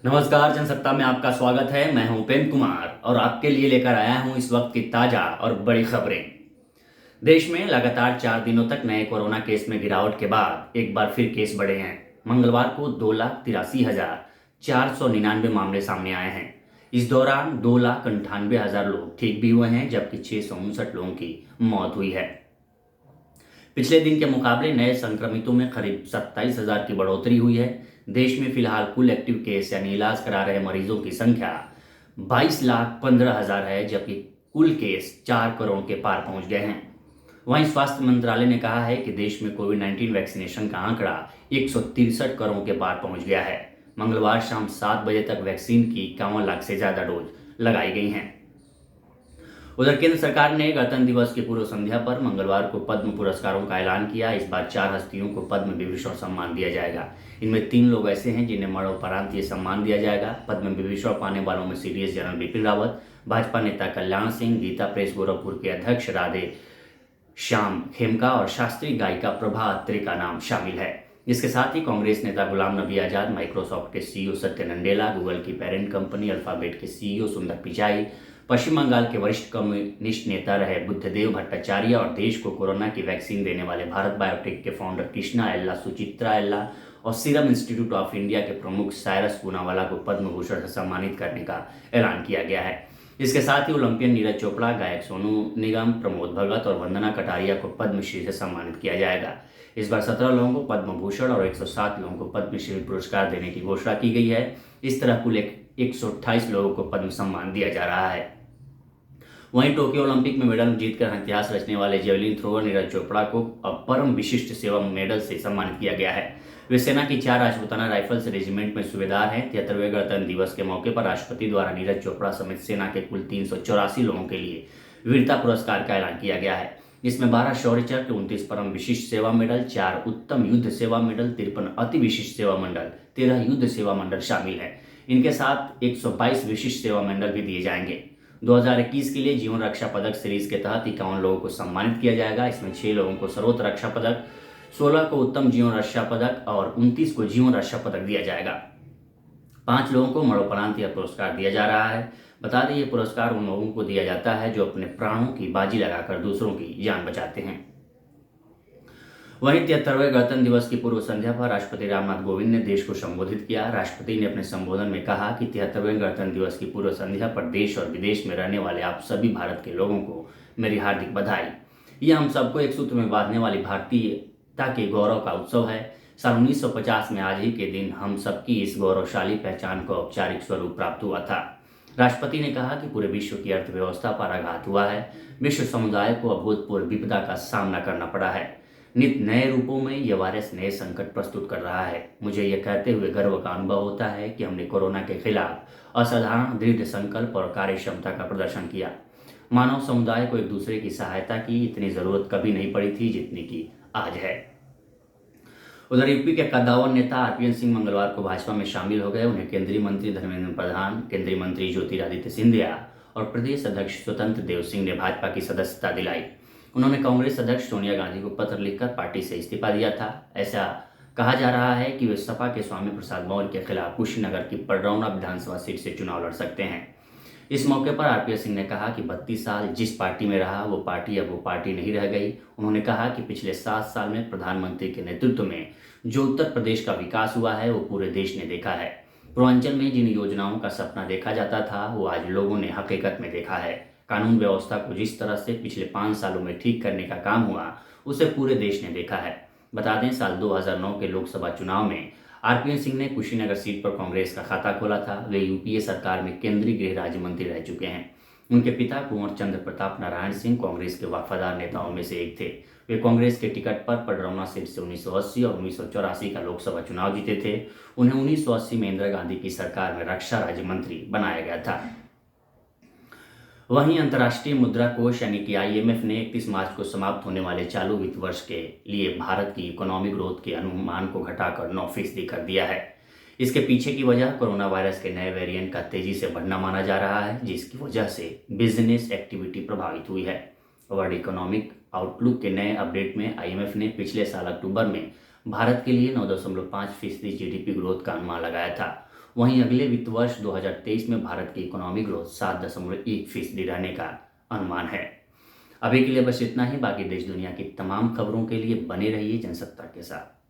नमस्कार, जनसत्ता में आपका स्वागत है। मैं हूं उपेंद्र कुमार और आपके लिए लेकर आया हूं इस वक्त की ताजा और बड़ी खबरें। देश में लगातार 4 दिनों तक नए कोरोना केस में गिरावट के बाद एक बार फिर केस बढ़े हैं। मंगलवार को 2,83,499 मामले सामने आए हैं। इस दौरान 2,98,000 लोग ठीक भी हुए हैं, जबकि 659 लोगों की मौत हुई है। पिछले दिन के मुकाबले नए संक्रमितों में करीब 27,000 की बढ़ोतरी हुई है। देश में फिलहाल कुल एक्टिव केस यानी इलाज करा रहे मरीजों की संख्या 22,15,000 है, जबकि कुल केस 4 करोड़ के पार पहुंच गए हैं। वहीं स्वास्थ्य मंत्रालय ने कहा है कि देश में कोविड-19 वैक्सीनेशन का आंकड़ा 163 करोड़ के पार पहुंच गया है। मंगलवार शाम 7 बजे तक वैक्सीन की 51 लाख से ज्यादा डोज लगाई गई हैं। उधर केंद्र सरकार ने गणतंत्र दिवस की पूर्व संध्या पर मंगलवार को पद्म पुरस्कारों का ऐलान किया। इस बार 4 हस्तियों को पद्म विभूषण सम्मान दिया जाएगा। इनमें 3 लोग ऐसे हैं जिन्हें मरणोपरांत ये सम्मान दिया जाएगा। पद्म विभूषण पाने वालों में सीडीएस जनरल बिपिन रावत, भाजपा नेता कल्याण सिंह, गीता प्रेस गोरखपुर के अध्यक्ष राधे श्याम खेमका और शास्त्रीय गायिका प्रभा अत्रे का नाम शामिल है। इसके साथ ही कांग्रेस नेता गुलाम नबी आजाद, माइक्रोसॉफ्ट के सीईओ सत्य नडेला, गूगल की पेरेंट कंपनी अल्फाबेट के सीईओ सुंदर पिचाई, पश्चिम बंगाल के वरिष्ठ कम्युनिस्ट नेता रहे बुद्धदेव भट्टाचार्य और देश को कोरोना की वैक्सीन देने वाले भारत बायोटेक के फाउंडर कृष्णा एल्ला, सुचित्रा एल्ला और सीरम इंस्टीट्यूट ऑफ इंडिया के प्रमुख साइरस पूनावाला को पद्म भूषण से सम्मानित करने का ऐलान किया गया है। इसके साथ ही ओलंपियन नीरज चोपड़ा, गायक सोनू निगम, प्रमोद भगत और वंदना कटारिया को पद्मश्री से सम्मानित किया जाएगा। इस बार 17 लोगों को पद्म भूषण और 107 लोगों को पद्मश्री पुरस्कार देने की घोषणा की गई है। इस तरह कुल 128 लोगों को पद्म सम्मान दिया जा रहा है। वहीं टोक्यो ओलंपिक में मेडल जीतकर इतिहास रचने वाले जेवलिन थ्रोअर नीरज चोपड़ा को अब परम विशिष्ट सेवा मेडल से सम्मानित किया गया है। वे सेना की 4 राजपूताना राइफल्स रेजिमेंट में सूबेदार हैं। 73वें गणतंत्र दिवस के मौके पर राष्ट्रपति द्वारा नीरज चोपड़ा समेत सेना के कुल 384 लोगों के लिए वीरता पुरस्कार का ऐलान किया गया है। इसमें 12 शौर्य चक्र, 29 परम विशिष्ट सेवा मेडल, 4 उत्तम युद्ध सेवा मेडल, 53 अति विशिष्ट सेवा मंडल, 13 युद्ध सेवा मंडल शामिल है। इनके साथ 122 विशिष्ट सेवा मंडल भी दिए जाएंगे। 2021 के लिए जीवन रक्षा पदक सीरीज के तहत 51 लोगों को सम्मानित किया जाएगा। इसमें 6 लोगों को सर्वोत्तम रक्षा पदक, 16 को उत्तम जीवन रक्षा पदक और 29 को जीवन रक्षा पदक दिया जाएगा। 5 लोगों को मरणोपरांत यह पुरस्कार दिया जा रहा है। बता दें, ये पुरस्कार उन लोगों को दिया जाता है जो अपने प्राणों की बाजी लगाकर दूसरों की जान बचाते हैं। वहीं 73वें गणतंत्र दिवस की पूर्व संध्या पर राष्ट्रपति रामनाथ कोविंद ने देश को संबोधित किया। राष्ट्रपति ने अपने संबोधन में कहा कि 73वें गणतंत्र दिवस की पूर्व संध्या पर देश और विदेश में रहने वाले आप सभी भारत के लोगों को मेरी हार्दिक बधाई। यह हम सबको एक सूत्र में बांधने वाली भारतीयता के गौरव का उत्सव है। साल 1950 में आज ही के दिन हम सबकी इस गौरवशाली पहचान को औपचारिक स्वरूप प्राप्त हुआ था। राष्ट्रपति ने कहा कि पूरे विश्व की अर्थव्यवस्था पर आघात हुआ है। विश्व समुदाय को अभूतपूर्व विपदा का सामना करना पड़ा है। नित नए रूपों में यह वायरस नए संकट प्रस्तुत कर रहा है। मुझे यह कहते हुए गर्व का अनुभव होता है कि हमने कोरोना के खिलाफ असाधारण दृढ़ संकल्प और कार्य क्षमता का प्रदर्शन किया। मानव समुदाय को एक दूसरे की सहायता की इतनी जरूरत कभी नहीं पड़ी थी जितनी की आज है। उधर यूपी के कद्दावर नेता आरपीएन सिंह मंगलवार को भाजपा में शामिल हो गए। उन्हें केंद्रीय मंत्री धर्मेंद्र प्रधान, केंद्रीय मंत्री ज्योतिरादित्य सिंधिया और प्रदेश अध्यक्ष स्वतंत्र देव सिंह ने भाजपा की सदस्यता दिलाई। उन्होंने कांग्रेस अध्यक्ष सोनिया गांधी को पत्र लिखकर पार्टी से इस्तीफा दिया था। ऐसा कहा जा रहा है कि वे सपा के स्वामी प्रसाद मौर्य के खिलाफ कुशीनगर की पडरौना विधानसभा सीट से चुनाव लड़ सकते हैं। इस मौके पर आरपीएन सिंह ने कहा कि 32 साल जिस पार्टी में रहा वो पार्टी अब वो पार्टी नहीं रह गई। उन्होंने कहा कि पिछले 7 साल में प्रधानमंत्री के नेतृत्व में जो उत्तर प्रदेश का विकास हुआ है वो पूरे देश ने देखा है। पूर्वांचल में जिन योजनाओं का सपना देखा जाता था वो आज लोगों ने हकीकत में देखा है। कानून व्यवस्था को जिस तरह से पिछले 5 सालों में ठीक करने का काम हुआ उसे पूरे देश ने देखा है। बता दें, साल 2009 के लोकसभा चुनाव में आरपीएन सिंह ने कुशीनगर सीट पर कांग्रेस का खाता खोला था। वे यूपीए सरकार में केंद्रीय गृह राज्य मंत्री रह चुके हैं। उनके पिता कुंवर चंद्र प्रताप नारायण सिंह कांग्रेस के वफादार नेताओं में से एक थे। वे कांग्रेस के टिकट पर पडरौना सीट से 1980 और 1984 का लोकसभा चुनाव जीते थे। उन्हें 1980 में इंदिरा गांधी की सरकार में रक्षा राज्य मंत्री बनाया गया था। वहीं अंतर्राष्ट्रीय मुद्रा कोष यानी कि आईएमएफ ने 31 मार्च को समाप्त होने वाले चालू वित्त वर्ष के लिए भारत की इकोनॉमिक ग्रोथ के अनुमान को घटाकर 9% कर दिया है। इसके पीछे की वजह कोरोना वायरस के नए वेरिएंट का तेजी से बढ़ना माना जा रहा है, जिसकी वजह से बिजनेस एक्टिविटी प्रभावित हुई है। वर्ल्ड इकोनॉमिक आउटलुक के नए अपडेट में आईएमएफ ने पिछले साल अक्टूबर में भारत के लिए 9.5% जीडीपी ग्रोथ का अनुमान लगाया था। वहीं अगले वित्त वर्ष 2023 में भारत की इकोनॉमी ग्रोथ 7.1% रहने का अनुमान है। अभी के लिए बस इतना ही। बाकी देश दुनिया की तमाम खबरों के लिए बने रहिए जनसत्ता के साथ।